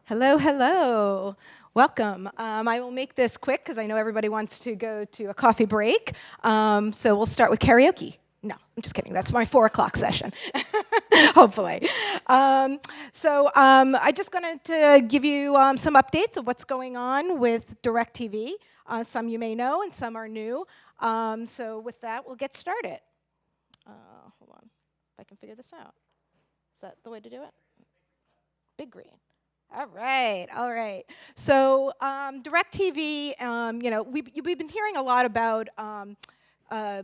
Hello, hello. Welcome. I will make this quick because I know everybody wants to go to a coffee break. So we'll start with karaoke. No, I'm just kidding. That's my 4 o'clock session, hopefully. I just wanted to give you some updates of what's going on with DIRECTV. Some you may know and some are new. So with that, we'll get started. Hold on, if I can figure this out. Is that the way to do it? Big green. All right, all right. So DIRECTV, we've been hearing a lot about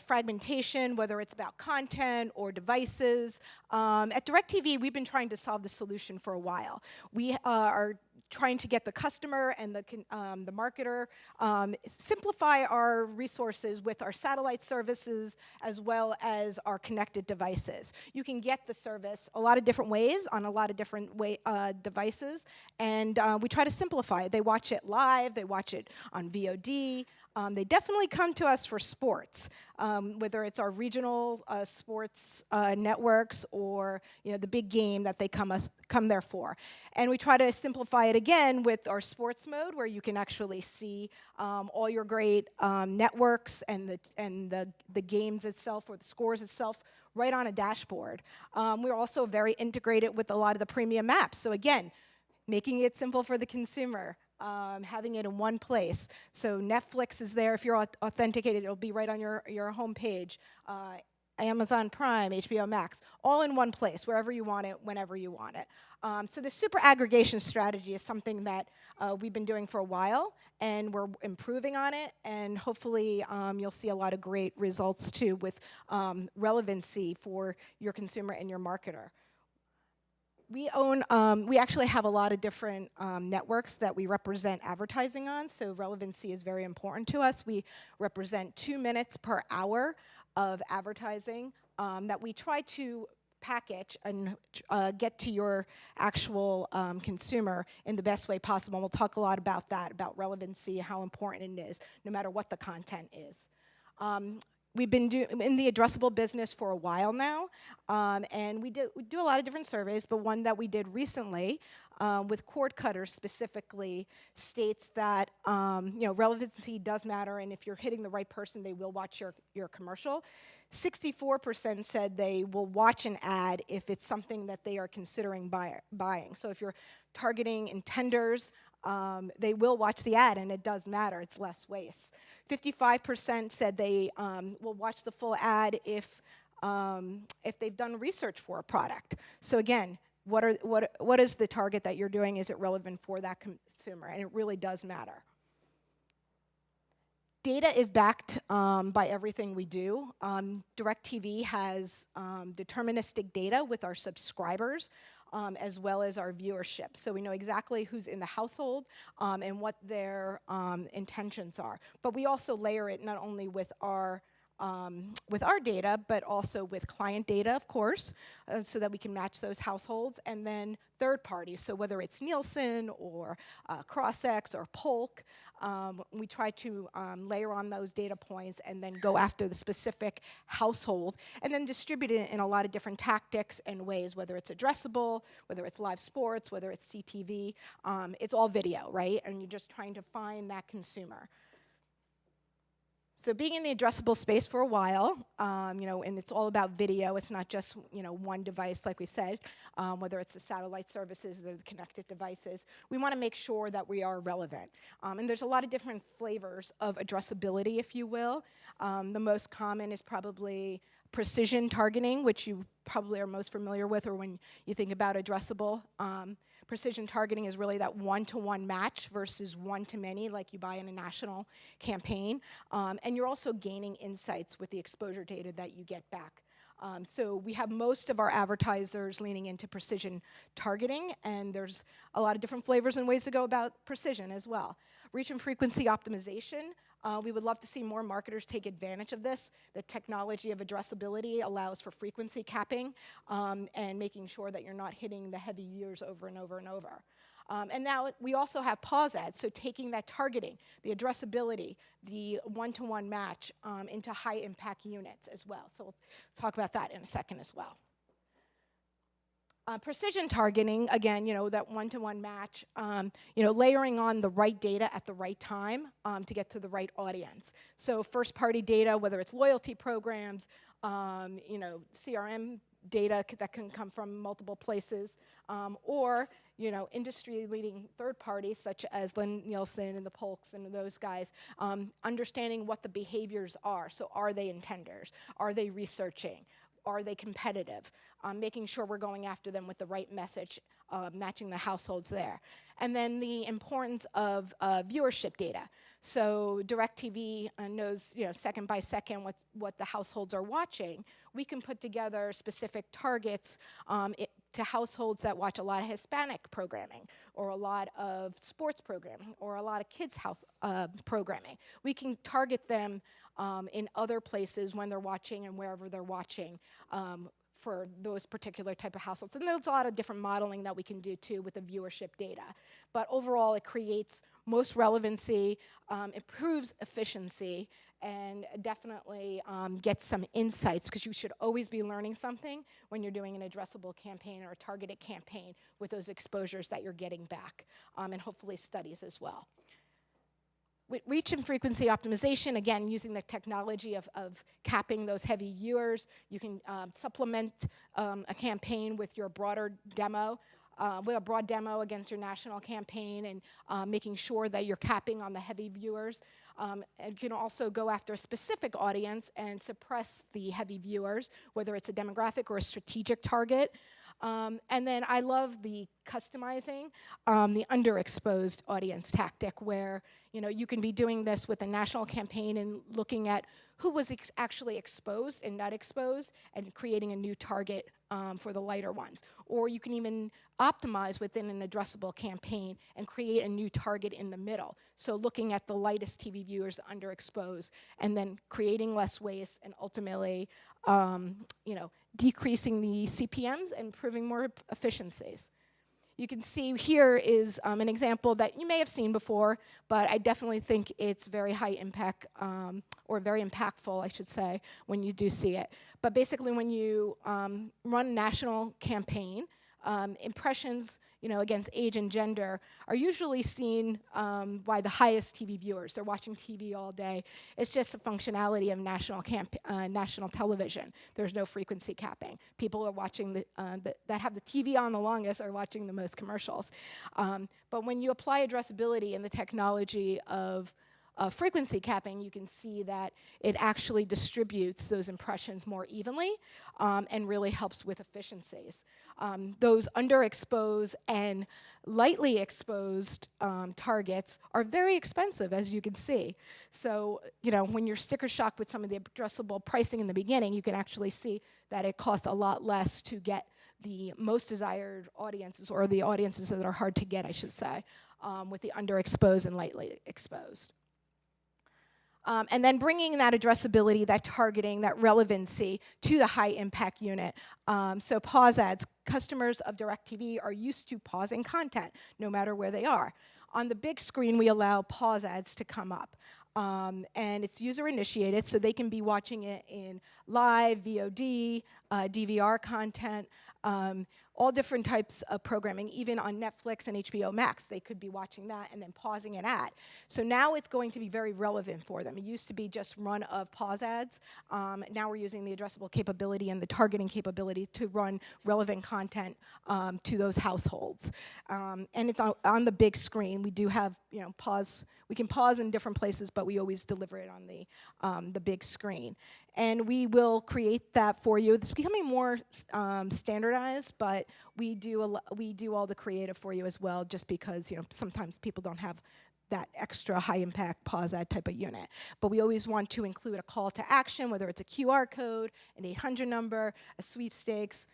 fragmentation, whether it's about content or devices. At DIRECTV, we've been trying to solve the solution for a while. We are trying to get the customer and the marketer simplify our resources with our satellite services as well as our connected devices. You can get the service a lot of different ways on a lot of different devices, and we try to simplify it. They watch it live, they watch it on VOD. They definitely come to us for sports, whether it's our regional sports networks or the big game that they come there for. And we try to simplify it again with our sports mode, where you can actually see all your great networks and the games itself or the scores itself right on a dashboard. We're also very integrated with a lot of the premium apps. So again, making it simple for the consumer. Having it in one place. So Netflix is there. If you're authenticated, it'll be right on your home page. Amazon Prime, HBO Max, all in one place, wherever you want it, whenever you want it. So the super aggregation strategy is something that we've been doing for a while, and we're improving on it, and hopefully you'll see a lot of great results too with relevancy for your consumer and your marketer. We actually have a lot of different networks that we represent advertising on, so relevancy is very important to us. We represent 2 minutes per hour of advertising that we try to package and get to your actual consumer in the best way possible. And we'll talk a lot about that, about relevancy, how important it is, no matter what the content is. We've been in the addressable business for a while now, and we do a lot of different surveys, but one that we did recently with cord cutters specifically states that relevancy does matter, and if you're hitting the right person, they will watch your commercial. 64% said they will watch an ad if it's something that they are considering buying. So if you're targeting intenders, they will watch the ad, and it does matter. It's less waste. 55% said they will watch the full ad if they've done research for a product. So again, what is the target that you're doing? Is it relevant for that consumer? And it really does matter. Data is backed by everything we do. DIRECTV has deterministic data with our subscribers as well as our viewership. So we know exactly who's in the household and what their intentions are. But we also layer it not only with our data, but also with client data, of course, so that we can match those households, and then third parties. So whether it's Nielsen or CrossX or Polk, we try to layer on those data points and then go after the specific household and then distribute it in a lot of different tactics and ways, whether it's addressable, whether it's live sports, whether it's CTV. It's all video, right? And you're just trying to find that consumer. So being in the addressable space for a while, and it's all about video. It's not just one device, like we said, whether it's the satellite services or the connected devices. We want to make sure that we are relevant. And there's a lot of different flavors of addressability, if you will. The most common is probably precision targeting, which you probably are most familiar with, or when you think about addressable. Precision targeting is really that one-to-one match versus one-to-many, like you buy in a national campaign. And you're also gaining insights with the exposure data that you get back. So we have most of our advertisers leaning into precision targeting, and there's a lot of different flavors and ways to go about precision as well. Reach and frequency optimization. We would love to see more marketers take advantage of this. The technology of addressability allows for frequency capping and making sure that you're not hitting the heavy viewers over and over and over. And now we also have pause ads, so taking that targeting, the addressability, the one-to-one match into high-impact units as well. So we'll talk about that in a second as well. Precision targeting, again, that one-to-one match, layering on the right data at the right time to get to the right audience. So first-party data, whether it's loyalty programs, CRM data that can come from multiple places, or industry-leading third parties such as Lynn Nielsen and the Polks and those guys, understanding what the behaviors are. So are they intenders? Are they researching? Are they competitive? Making sure we're going after them with the right message, matching the households there. And then the importance of viewership data. So DIRECTV knows, second by second what the households are watching. We can put together specific targets to households that watch a lot of Hispanic programming, or a lot of sports programming, or a lot of kids' house programming. We can target them in other places when they're watching and wherever they're watching for those particular type of households. And there's a lot of different modeling that we can do too with the viewership data. But overall, it creates most relevancy, improves efficiency, and definitely gets some insights, because you should always be learning something when you're doing an addressable campaign or a targeted campaign with those exposures that you're getting back, and hopefully studies as well. With reach and frequency optimization, again, using the technology of capping those heavy viewers, you can supplement a campaign with your broader demo, with a broad demo against your national campaign, and making sure that you're capping on the heavy viewers. And you can also go after a specific audience and suppress the heavy viewers, whether it's a demographic or a strategic target. And then I love the customizing, the underexposed audience tactic, where you can be doing this with a national campaign and looking at who was actually exposed and not exposed, and creating a new target for the lighter ones. Or you can even optimize within an addressable campaign and create a new target in the middle. So looking at the lightest TV viewers, the underexposed, and then creating less waste, and ultimately decreasing the CPMs and improving more efficiencies. You can see here is an example that you may have seen before, but I definitely think it's very high impact, or very impactful, I should say, when you do see it. But basically, when you run a national campaign, impressions, against age and gender are usually seen by the highest TV viewers. They're watching TV all day. It's just a functionality of national television. There's no frequency capping. People are watching that have the TV on the longest are watching the most commercials. But when you apply addressability and the technology of frequency capping, you can see that it actually distributes those impressions more evenly, and really helps with efficiencies. Those underexposed and lightly exposed targets are very expensive, as you can see. So, when you're sticker shock with some of the addressable pricing in the beginning, you can actually see that it costs a lot less to get the most desired audiences, or the audiences that are hard to get, I should say, with the underexposed and lightly exposed. And then bringing that addressability, that targeting, that relevancy to the high impact unit. So pause ads, customers of DIRECTV are used to pausing content no matter where they are. On the big screen, we allow pause ads to come up. And it's user initiated, so they can be watching it in live, VOD, DVR content, all different types of programming. Even on Netflix and HBO Max, they could be watching that and then pausing an ad. So now it's going to be very relevant for them. It used to be just run of pause ads. Now we're using the addressable capability and the targeting capability to run relevant content to those households. And it's on the big screen. We do have, pause. We can pause in different places, but we always deliver it on the big screen. And we will create that for you. It's becoming more standardized, but we do all the creative for you as well, just because sometimes people don't have that extra high impact pause ad type of unit. But we always want to include a call to action, whether it's a QR code, an 800 number, a sweepstakes,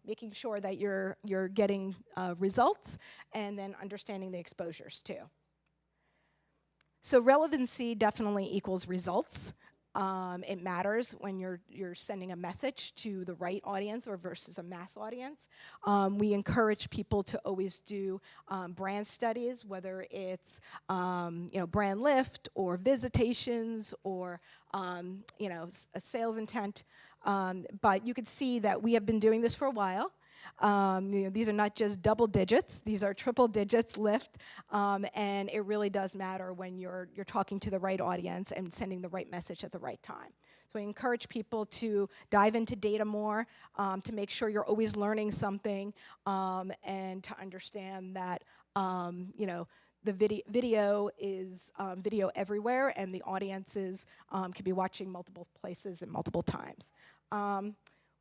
making sure that you're getting results, and then understanding the exposures too. So relevancy definitely equals results. It matters when you're sending a message to the right audience or versus a mass audience. We encourage people to always do brand studies, whether it's brand lift or visitations or a sales intent. But you can see that we have been doing this for a while. These are not just double digits, these are triple digits lift, and it really does matter when you're talking to the right audience and sending the right message at the right time. So I encourage people to dive into data more, to make sure you're always learning something, and to understand that the video is video everywhere, and the audiences could be watching multiple places and multiple times.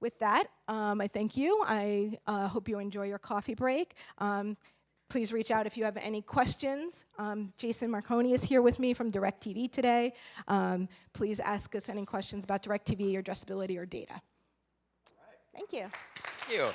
With that, I thank you. I hope you enjoy your coffee break. Please reach out if you have any questions. Jason Marconi is here with me from DIRECTV today. Please ask us any questions about DIRECTV or addressability or data. All right. Thank you. Thank you.